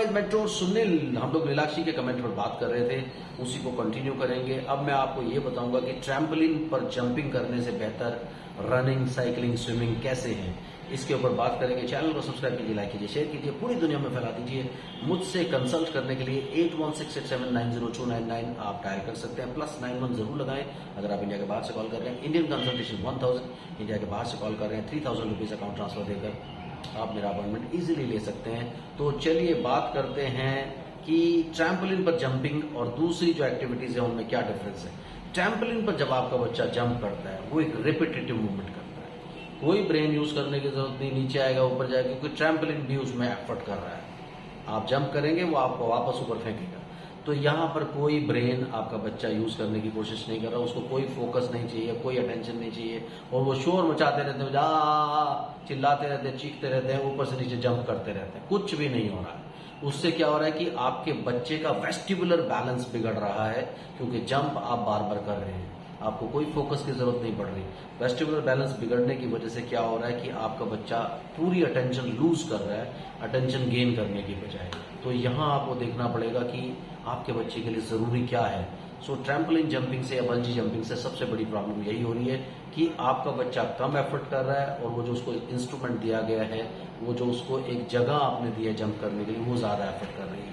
Guys, mentor Sunil, हम लोग नीलाक्षी के कमेंट पर बात कर रहे थे, उसी को कंटिन्यू करेंगे। अब मैं आपको ये बताऊंगा कि ट्रैम्पोलिन पर जंपिंग करने से बेहतर रनिंग, साइकिलिंग, स्विमिंग कैसे है, इसके ऊपर बात करेंगे। चैनल को सब्सक्राइब कीजिए, लाइक कीजिए, शेयर कीजिए, पूरी दुनिया में फैला दीजिए। मुझसे कंसल्ट करने के लिए 8168790299 आप डायल कर सकते हैं। +91 जरूर लगाएं अगर आप इंडिया के बाहर से कॉल कर रहे हैं। इंडियन कंसल्टेशन 1000, इंडिया के बाहर से कॉल कर रहे हैं 3000 रुपीज अकाउंट ट्रांसफर देकर आप मेरा अपॉइंटमेंट इजीली ले सकते हैं। तो चलिए बात करते हैं कि ट्रैम्पोलिन पर जंपिंग और दूसरी जो एक्टिविटीज है उनमें क्या डिफरेंस है। ट्रैम्पोलिन पर जब आपका बच्चा जंप करता है वो एक रिपीटेटिव मूवमेंट करता है, कोई ब्रेन यूज करने की जरूरत नहीं, नीचे आएगा ऊपर जाएगा, क्योंकि ट्रैम्पोलिन भी उसमें एफर्ट कर रहा है। आप जंप करेंगे वो आपको वापस ऊपर फेंकेगा। तो यहाँ पर कोई ब्रेन आपका बच्चा यूज करने की कोशिश नहीं कर रहा, उसको कोई फोकस नहीं चाहिए, कोई अटेंशन नहीं चाहिए, और वो शोर मचाते रहते हैं, चिल्लाते रहते हैं, चीखते रहते हैं, ऊपर से नीचे जंप करते रहते हैं, कुछ भी नहीं हो रहा है। उससे क्या हो रहा है कि आपके बच्चे का वेस्टिबुलर बैलेंस बिगड़ रहा है, क्योंकि जंप आप बार बार कर रहे हैं, आपको कोई फोकस की जरूरत नहीं पड़ रही। वेस्टिबुलर बैलेंस बिगड़ने की वजह से क्या हो रहा है कि आपका बच्चा पूरी अटेंशन लूज कर रहा है, अटेंशन गेन करने की बजाय। तो यहाँ आपको देखना पड़ेगा कि आपके बच्चे के लिए जरूरी क्या है। सो ट्रैम्पोलिन जंपिंग से या बंजी जंपिंग से सबसे बड़ी प्रॉब्लम यही हो रही है कि आपका बच्चा कम एफर्ट कर रहा है, और वो जो उसको इंस्ट्रूमेंट दिया गया है, वो जो उसको एक जगह आपने दी है जंप करने के लिए, वो ज्यादा एफर्ट कर रही है।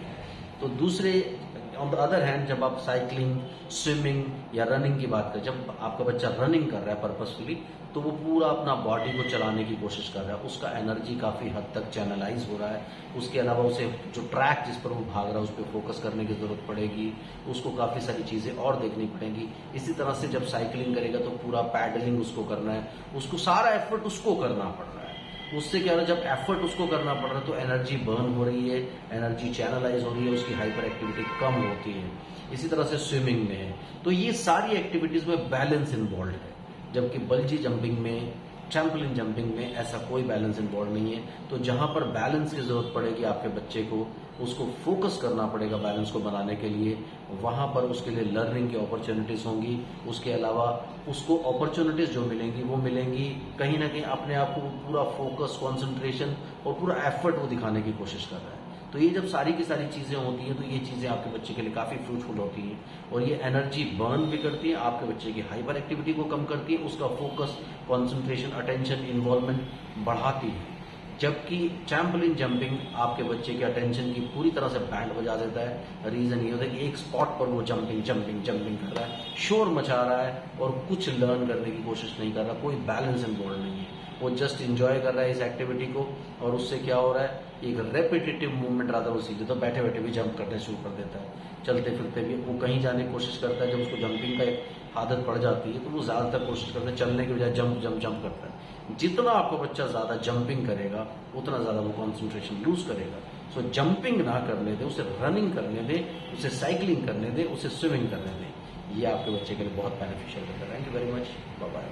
तो दूसरे ऑन द अदर हैंड, जब आप साइकिलिंग, स्विमिंग या रनिंग की बात करें, जब आपका बच्चा रनिंग कर रहा है पर्पसफुली, तो वो पूरा अपना बॉडी को चलाने की कोशिश कर रहा है, उसका एनर्जी काफी हद तक चैनलाइज हो रहा है। उसके अलावा उसे जो ट्रैक जिस पर वो भाग रहा है उस पर फोकस करने की जरूरत पड़ेगी, उसको काफी सारी चीजें और देखनी पड़ेंगी। इसी तरह से जब साइकिलिंग करेगा तो पूरा पैडलिंग उसको करना है, उसको सारा एफर्ट उसको करना पड़ रहा है। उससे क्या हो रहा है, जब एफर्ट उसको करना पड़ रहा है तो एनर्जी बर्न हो रही है, एनर्जी चैनलाइज हो रही है, उसकी हाइपर एक्टिविटी कम होती है। इसी तरह से स्विमिंग में है, तो ये सारी एक्टिविटीज में बैलेंस इन्वॉल्व है, जबकि बंजी जंपिंग में, ट्रैम्पोलिन जंपिंग में ऐसा कोई बैलेंस इन्वॉल्व नहीं है। तो जहां पर बैलेंस की जरूरत पड़ेगी आपके बच्चे को, उसको फोकस करना पड़ेगा बैलेंस को बनाने के लिए, वहां पर उसके लिए लर्निंग की अपॉर्चुनिटीज होंगी। उसके अलावा उसको अपॉर्चुनिटीज जो मिलेंगी वो मिलेंगी कहीं ना कहीं अपने आप को पूरा फोकस, कॉन्सेंट्रेशन और पूरा एफर्ट वो दिखाने की कोशिश कर रहा है। तो ये जब सारी की सारी चीजें होती हैं तो ये चीजें आपके बच्चे के लिए काफी फ्रूटफुल होती हैं, और ये एनर्जी बर्न भी करती है, आपके बच्चे की हाइपर एक्टिविटी को कम करती है, उसका फोकस, कंसंट्रेशन, अटेंशन, इन्वॉल्वमेंट बढ़ाती है। जबकि ट्रैम्पोलिन जंपिंग आपके बच्चे के अटेंशन की पूरी तरह से बैंड बजा देता है। रीजन ये होता है कि एक स्पॉट पर वो जंपिंग जंपिंग जंपिंग कर रहा है, शोर मचा रहा है, और कुछ लर्न करने की कोशिश नहीं कर रहा, कोई बैलेंस इन्वॉल्व नहीं है, वो जस्ट इंजॉय कर रहा है इस एक्टिविटी को। और उससे क्या हो रहा है, एक रेपिटेटिव मूवमेंट रादर वो सीखे, तो बैठे बैठे भी जंप करने शुरू कर देता है, चलते फिरते भी वो कहीं जाने की कोशिश करता है। जब उसको जंपिंग का एक आदत पड़ जाती है तो वो ज्यादातर कोशिश करता है चलने के बजाय जंप जंप जंप करता है। जितना आपका बच्चा ज्यादा जंपिंग करेगा उतना ज्यादा वो कॉन्सेंट्रेशन लूज करेगा। सो जंपिंग ना करने दे, उसे रनिंग करने दे, उसे साइकिलिंग करने दे, उसे स्विमिंग करने दे। ये आपके बच्चे के लिए बहुत बेनिफिशियल होता है। Thank you very much, bye bye.